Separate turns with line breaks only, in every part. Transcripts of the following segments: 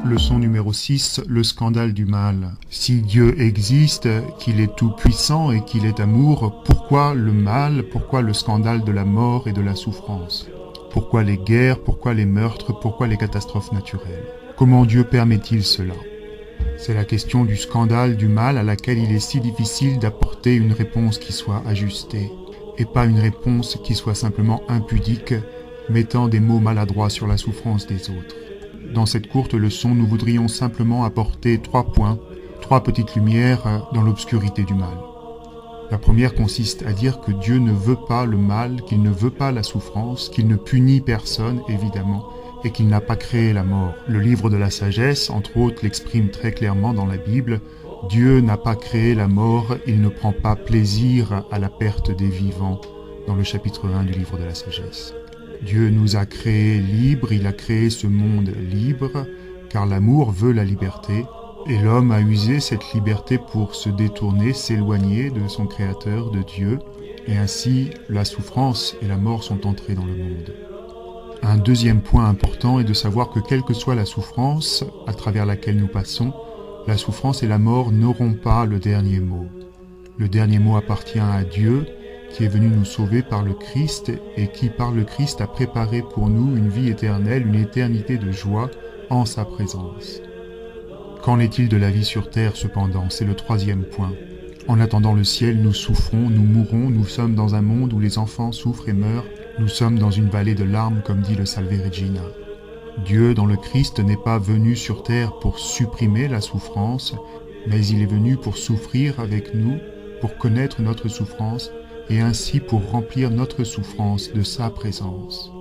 Leçon numéro 6, le scandale du mal. Si Dieu existe, qu'il est tout-puissant et qu'il est amour, pourquoi le mal, pourquoi le scandale de la mort et de la souffrance? Pourquoi les guerres, pourquoi les meurtres, pourquoi les catastrophes naturelles? Comment Dieu permet-il cela? C'est la question du scandale du mal à laquelle il est si difficile d'apporter une réponse qui soit ajustée, et pas une réponse qui soit simplement impudique, mettant des mots maladroits sur la souffrance des autres. Dans cette courte leçon, nous voudrions simplement apporter 3 points, 3 petites lumières dans l'obscurité du mal. La première consiste à dire que Dieu ne veut pas le mal, qu'il ne veut pas la souffrance, qu'il ne punit personne, évidemment, et qu'il n'a pas créé la mort. Le livre de la sagesse, entre autres, l'exprime très clairement dans la Bible. Dieu n'a pas créé la mort, il ne prend pas plaisir à la perte des vivants, dans le chapitre 1 du livre de la sagesse. Dieu nous a créés libres, il a créé ce monde libre, car l'amour veut la liberté, et l'homme a usé cette liberté pour se détourner, s'éloigner de son Créateur, de Dieu, et ainsi la souffrance et la mort sont entrées dans le monde. Un deuxième point important est de savoir que quelle que soit la souffrance à travers laquelle nous passons, la souffrance et la mort n'auront pas le dernier mot. Le dernier mot appartient à Dieu, qui est venu nous sauver par le Christ et qui, par le Christ, a préparé pour nous une vie éternelle, une éternité de joie en sa présence. Qu'en est-il de la vie sur terre, cependant? C'est le troisième point. En attendant le ciel, nous souffrons, nous mourons, nous sommes dans un monde où les enfants souffrent et meurent, nous sommes dans une vallée de larmes, comme dit le Salve Regina. Dieu, dans le Christ, n'est pas venu sur terre pour supprimer la souffrance, mais il est venu pour souffrir avec nous, pour connaître notre souffrance, et ainsi pour remplir notre souffrance de sa présence.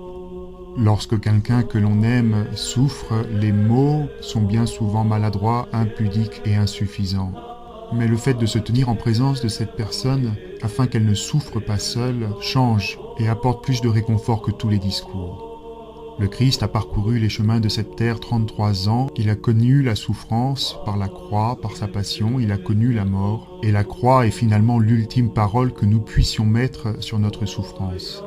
Lorsque quelqu'un que l'on aime souffre, les mots sont bien souvent maladroits, impudiques et insuffisants. Mais le fait de se tenir en présence de cette personne, afin qu'elle ne souffre pas seule, change et apporte plus de réconfort que tous les discours. Le Christ a parcouru les chemins de cette terre 33 ans, il a connu la souffrance par la croix, par sa passion, il a connu la mort, et la croix est finalement l'ultime parole que nous puissions mettre sur notre souffrance.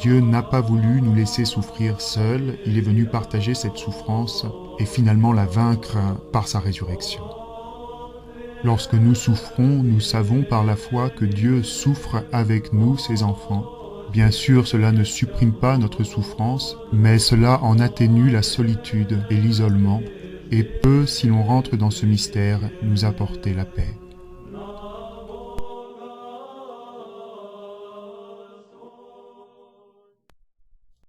Dieu n'a pas voulu nous laisser souffrir seuls, il est venu partager cette souffrance et finalement la vaincre par sa résurrection. Lorsque nous souffrons, nous savons par la foi que Dieu souffre avec nous, ses enfants. Bien sûr, cela ne supprime pas notre souffrance, mais cela en atténue la solitude et l'isolement, et peut, si l'on rentre dans ce mystère, nous apporter la paix.